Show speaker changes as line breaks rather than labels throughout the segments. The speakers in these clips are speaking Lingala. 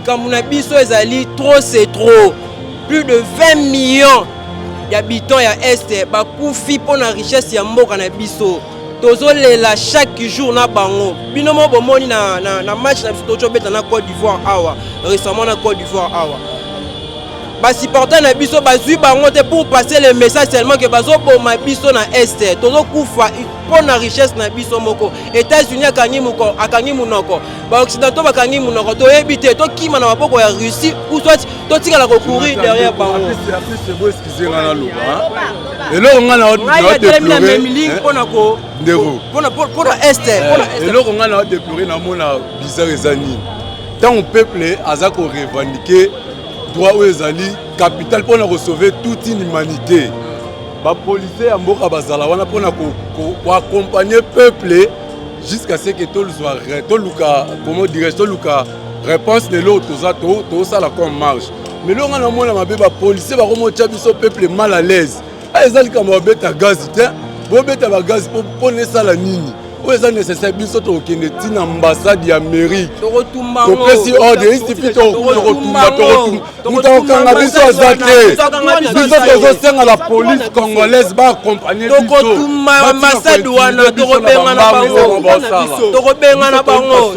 Kamuna biso ezali trop c'est trop. Plus de 20 millions d'habitants ya Est bakufi pour la richesse ya mboka na biso. Tozolela chaque jour na bango. Binomo bomoni na match na biso beta na Côte d'Ivoire awa. Récemment na Côte d'Ivoire awa. Basi portant na biso bazui bango te pour passer le message seulement que bazo boma biso na Est. Tozo kufa pour la richesse na biso moko. États-Unis akangi munoko. Ba occidentaux bakangi munoko. To ebité to kima na maboko ya Russie ou soit to tika la courir derrière bango.
Après c'est beau excuser ngana loba. Et là on a na déplorer
ponako.
Ndero.
Pour la Est.
Et là on a na déplorer na mona bizarre ezani. Tant au peuple azako revendiquer droit aux ezali capital pour sauver toute une humanité. Les policiers à Mboka Bazala wana pour accompagner le peuple jusqu'à ce que tout soit comment dirais je réponse de l'autre tout ça la comme marche. Mais là on a mon la bébé policier va remonter biso peuple mal à l'aise. Ezali comme beta gaz tiens, bo beta ba gaz pour ne ça la nini. C'est nécessaire biso to kende tina ambassade ya Amérique. To pesi ordre istifi to retumba. Mutokanga biso azate. Biso tozo senga la police congolaise ba accompagner biso.
To retumba ambassade wana to rebenga na bango. To rebenga na bango.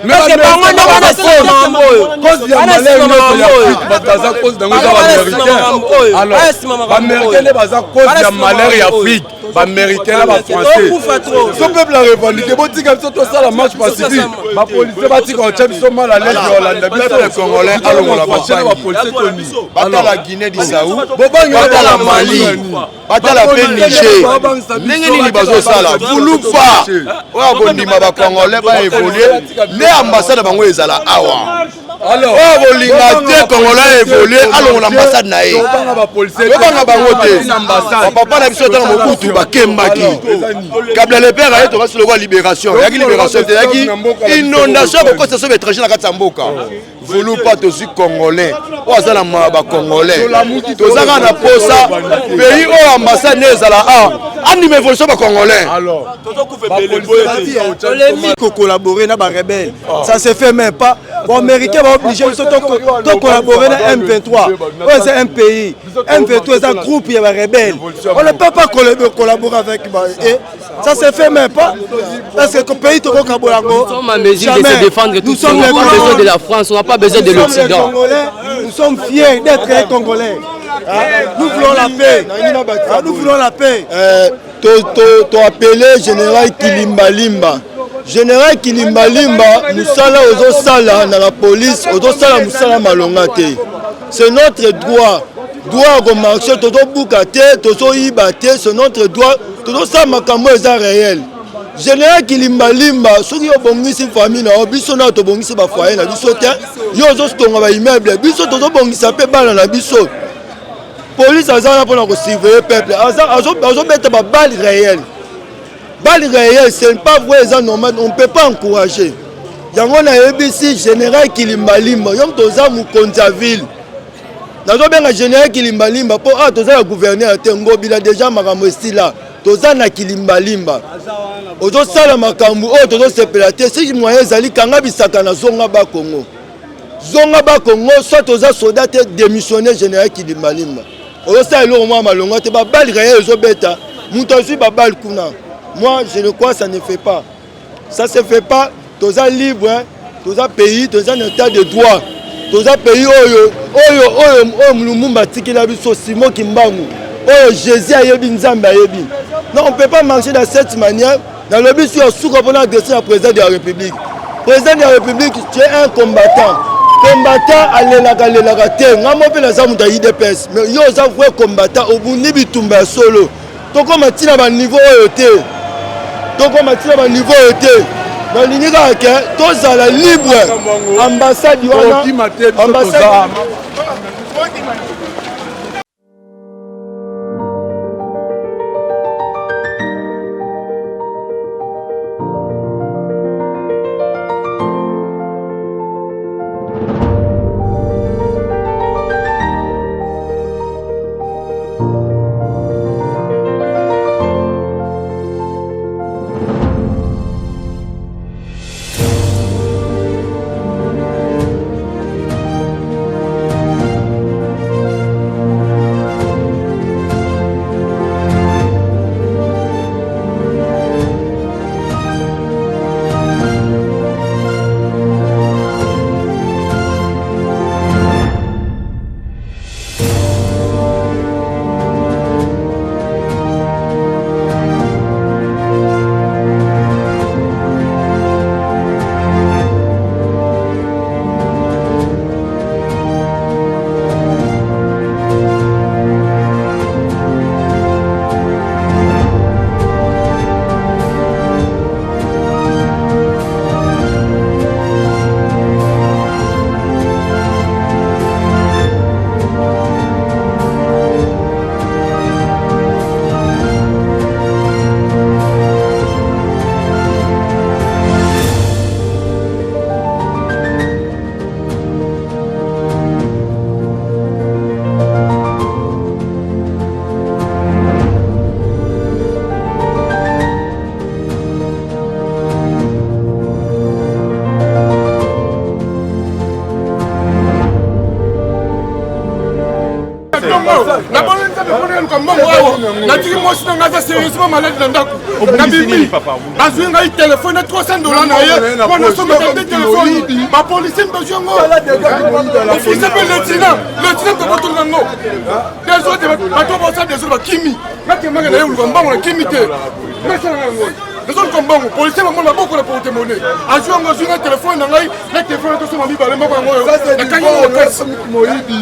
Mais que bango ndo bana sima moyo.
Cause ya malheur no ya bataza cause dango za américain. Alors américain baza cause ya malheur ya Afrique. Américain ba français. Ce peuple a revendiqué, si tout ça la marche pacifique, les policiers sont mal à l'aise de Hollande, les Congolais, allons la bataille la Guinée d'Issaou, bataille la Mali, bataille la paix Niger. N'engeni bazo sala, voulou pas. Oya bondima ba Congolais ba évoluer, les ambassades bango ezala awa. Alors, oh bolinga te Congolais évoluer, allons l'ambassade naé. Banga bango te. Papa na biso tanga mokutu ba kembaki. Kabla le père ayeto kasi le libération. Yaki libération te yaki inondation ko ça sauve étranger na kati mboka. Voulou pas to suis congolais. O azala ma Congolais. To zanga na posa pays o ambassade ezala a anime évolution ba Congolais. Alors,
to collaborer na ba rebelle. Ça se fait même pas. Bon américain va obliger de collaborer na M23. C'est un pays. M23 c'est un groupe il y a ba rebelle. On ne peut pas collaborer avec ça se fait même pas. Parce que le pays to collaborer.
Nous sommes en mesure de se défendre. Nous sommes pas besoin de la France, on n'a pas besoin de l'Occident.
Nous sommes fiers d'être Congolais. Nous voulons la paix. Nous voulons la paix.
Tu appelé général Kilimba Limba. Général Kilimba Limba, nous sommes là aux sala dans la police, aux sala nous sommes malongate. C'est notre droit. Droit au marché, tout boucaté, tout ibaté, c'est notre droit. Tout ça makambo est réel. Général Kilimba Limba, ceux qui ont bongisi famille na biso na to bongisi ba foyer na biso te. Yo zo stonga ba immeuble, biso to bongisa pe bala na biso. Police azana pour nous surveiller peuple. Azo mettre ba balle réelle. Balle réelle, c'est pas vrai, c'est normal, on ne peut pas encourager. Yango na ABC général Kilimba Limba, yom toza mu Konzaville. Nazo benga général Kilimba Limba pour toza le gouverneur Tengo bila déjà makambo stila. Toza na Kilimba Limba. Ozo sala makambo o tozo sepelate si moyen zali kanga bisaka na zonga ba Congo. Zonga ba Congo soit toza soldat démissionnaire général Kilimba Limba. Ozo sala lo mo malonga te ba balle réelle zo beta. Muto su ba balle kuna. Moi, je ne crois que ça ne fait pas. Ça ne se fait pas. Tous les libres, tous les pays, tous les états de droit. Tous les pays, non, on ne peut pas marcher de cette manière. Dans le but, si on souffre pour agresser le président de la République. Le président de la République, tu es un combattant. Combattant, allez la terre. On a fait la de l'IDPS. Mais il y a un vrai combattant. Au bout de l'Ibitumba solo. Donc, on a tiré à un niveau. Donc on m'a tiré à un niveau nalingi kaka ke tozala libre ambassade wana ambassade
natiki mwasi na ngai aza sérieusement malade na ndako nabimi bazwi ngai telefone na $300 na ye mpo nasomaka te telefone bapolisi mbazwi yango ofise mpe letina tobotonga ngo desode bato bosala desode bakimi nakemaka na ye oluka mbango na kimi te mesalanga yango nazoluka mbongo policier bango maboko na porte monnaie azwi yango azwi ngai telefone na ngai na telefone tosoma mibale moko yango oyo nakangi yango makasi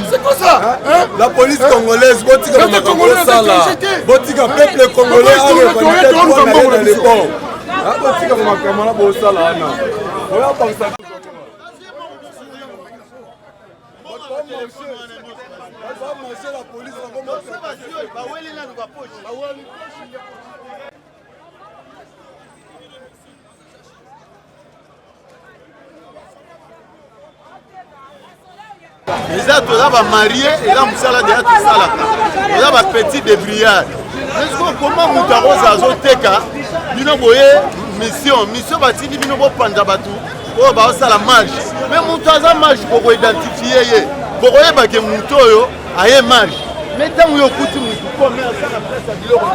c'est quoi ça
la police congolaise botika botika peuple congolais dans les ports botika makambo na bosala wana oya bangisa la police
eza toza bamarie eza mosala deya tosalaka toza bapetit débrouillard esko koma moto akoza azoteka bino boye mission batindi bino bopanza bato oyo baosala marge me moto aza marge bokoidentifie ye bokoyebake moto oyo aye marge me ntango yo okuti motu kome asala presse ya biloko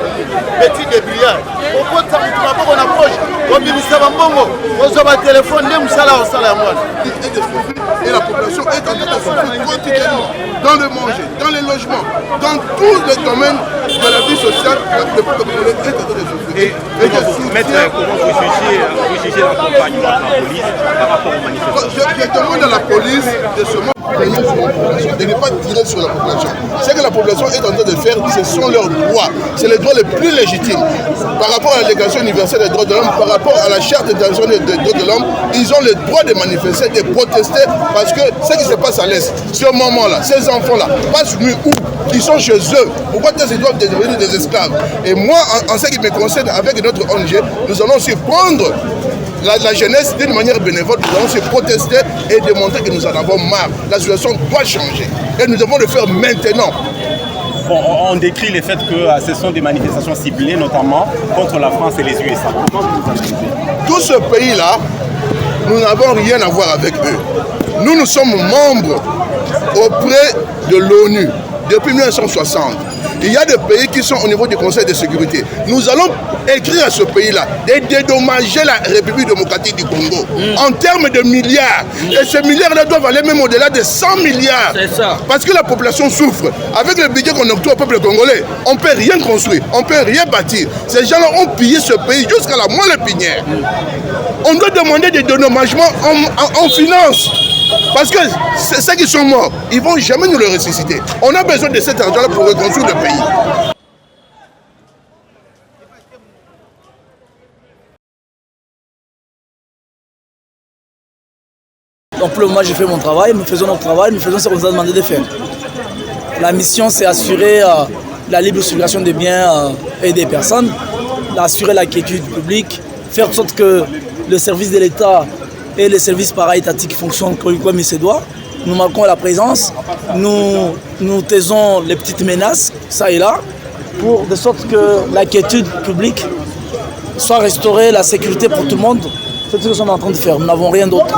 petit débrouillard okota motu maboko na poche obimisa bambongo ozwa batelefone nde mosala osala ya mwana.
Et la population est en train de souffrir quotidiennement dans le manger, dans les logements, dans tous les domaines de la vie sociale. Le peuple congolais est en train de souffrir.
Comment vous jugez l'accompagnement de la police par rapport aux manifestations?
Je demande à la police de se de ne pas tirer sur la population. Ce que la population est en train de faire, ce sont leurs droits. C'est les droits les plus légitimes. Par rapport à la Déclaration universelle des droits de l'homme, par rapport à la Charte internationale des droits de l'homme, ils ont le droit de manifester, de protester, parce que ce qui se passe à l'Est, ce moment-là, ces enfants-là, passent nuit où? Ils sont chez eux. Pourquoi ils doivent devenir des esclaves? Et moi, en ce qui me concerne, avec notre ONG, nous allons aussi prendre la jeunesse d'une manière bénévole. Nous allons se protester et démontrer que nous en avons marre. La situation doit changer. Et nous devons le faire maintenant.
Bon, on décrit le fait que ce sont des manifestations ciblées, notamment contre la France et les USA. Comment vous analysez?
Tout ce pays-là, nous n'avons rien à voir avec eux. Nous sommes membres auprès de l'ONU depuis 1960. Il y a des pays qui sont au niveau du Conseil de sécurité. Nous allons écrire à ce pays-là de dédommager la République démocratique du Congo en termes de milliards. Et ces milliards-là doivent aller même au-delà de 100 milliards.
C'est ça.
Parce que la population souffre. Avec le budget qu'on octroie au peuple congolais, on ne peut rien construire, on ne peut rien bâtir. Ces gens-là ont pillé ce pays jusqu'à la moelle épinière. On doit demander des dédommagements en finance. Parce que ceux qui sont morts, ils ne vont jamais nous le ressusciter. On a besoin de cet argent-là pour reconstruire le pays.
Donc pour le moment, j'ai fait mon travail, nous faisons notre travail, nous faisons ce qu'on nous a demandé de faire. La mission, c'est assurer la libre circulation des biens et des personnes, assurer la quiétude publique, faire en sorte que le service de l'État et les services para-étatiques fonctionnent comme il se doit. Nous marquons la présence, nous taisons les petites menaces, ça et là, de sorte que la quiétude publique soit restaurée, la sécurité pour tout le monde. C'est ce que nous sommes en train de faire. Nous n'avons rien d'autre,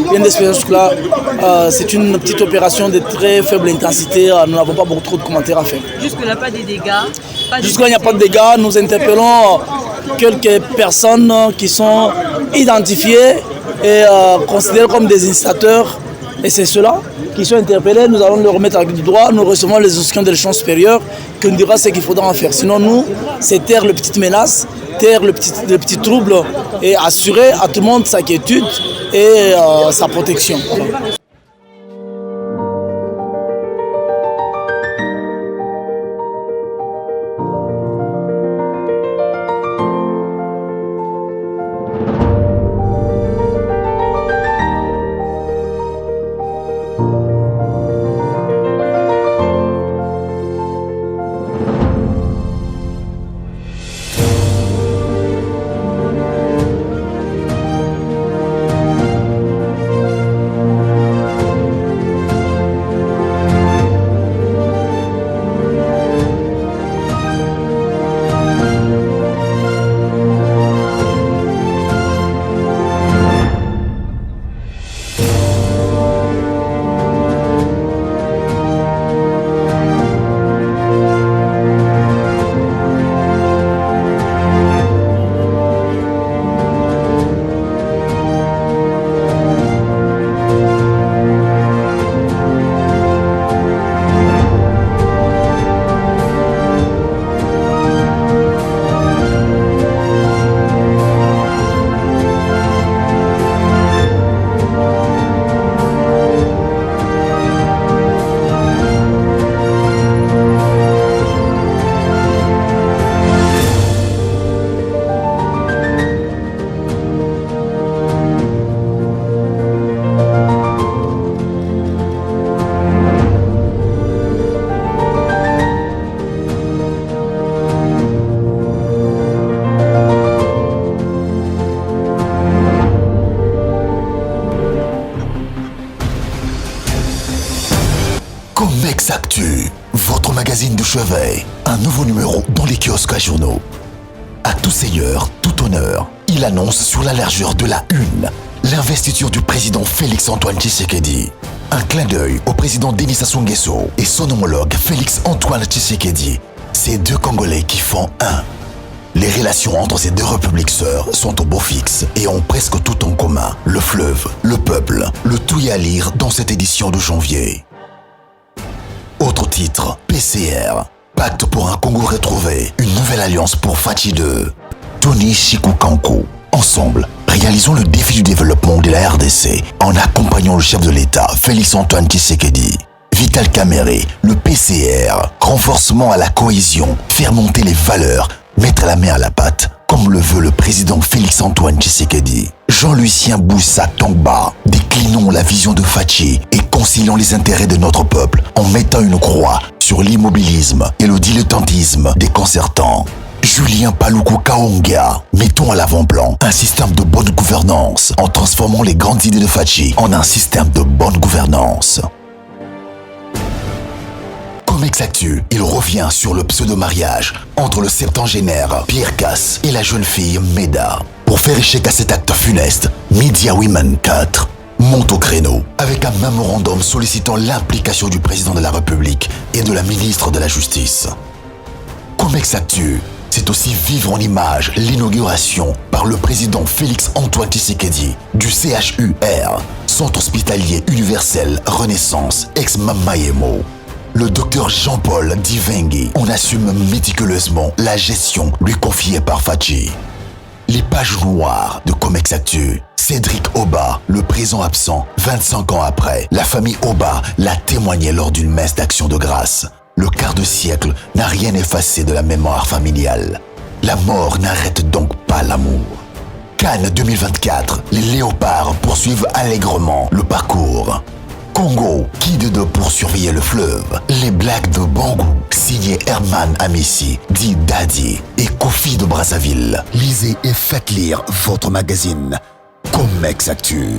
rien d'expérience que là. C'est une petite opération de très faible intensité. Nous n'avons pas beaucoup trop de commentaires à faire.
Jusque-là, pas de dégâts.
Jusque-là, il n'y a pas de dégâts. Nous interpellons quelques personnes qui sont identifiées et considérées comme des incitateurs. Et c'est ceux-là qui sont interpellés. Nous allons leur remettre à du droit. Nous recevons les instructions de l'échelon supérieur qui nous dira ce qu'il faudra en faire. Sinon, nous, c'est taire les petites menaces, taire le petit trouble et assurer à tout le monde sa quiétude et sa protection.
Comex Actu, votre magazine de chevet. Un nouveau numéro dans les kiosques à journaux. À tout seigneur, tout honneur, il annonce sur la largeur de la une l'investiture du président Félix-Antoine Tshisekedi. Un clin d'œil au président Denis Sassou Nguesso et son homologue Félix-Antoine Tshisekedi. Ces deux Congolais qui font un. Les relations entre ces deux républiques sœurs sont au beau fixe et ont presque tout en commun. Le fleuve, le peuple, le tout y à lire dans cette édition de janvier. Autre titre, PCR. Pacte pour un Congo retrouvé. Une nouvelle alliance pour Fachi 2. Tony Chikukankou. Ensemble, réalisons le défi du développement de la RDC en accompagnant le chef de l'État, Félix-Antoine Tshisekedi. Vital Kamerhe, le PCR. Renforcement à la cohésion. Faire monter les valeurs. Mettre la main à la pâte, comme le veut le président Félix-Antoine Tshisekedi. Jean-Lucien Boussa Tongba, déclinons la vision de Fachi et concilions les intérêts de notre peuple en mettant une croix sur l'immobilisme et le dilettantisme déconcertant. Julien Paluku Kaonga, mettons à l'avant-plan un système de bonne gouvernance en transformant les grandes idées de Fachi en un système de bonne gouvernance. Comex Actu, il revient sur le pseudo-mariage entre le septangénaire Pierre Casse et la jeune fille Meda. Pour faire échec à cet acte funeste, Media Women 4 monte au créneau avec un mémorandum sollicitant l'implication du président de la République et de la ministre de la Justice. Comex Actu, c'est aussi vivre en image l'inauguration par le président Félix-Antoine Tshisekedi du CHUR, Centre Hospitalier Universel Renaissance ex-Mamayemo. Le docteur Jean-Paul Divengi en assume méticuleusement la gestion lui confiée par Fachi. Les pages noires de Comex Actu. Cédric Oba, le présent absent, 25 ans après, la famille Oba l'a témoigné lors d'une messe d'action de grâce. Le quart de siècle n'a rien effacé de la mémoire familiale. La mort n'arrête donc pas l'amour. Cannes 2024, les léopards poursuivent allègrement le parcours. Congo, Kid pour surveiller le fleuve. Les blagues de Bangou, signé Herman Amissi, dit Daddy et Kofi de Brazzaville. Lisez et faites lire votre magazine Comex Actu.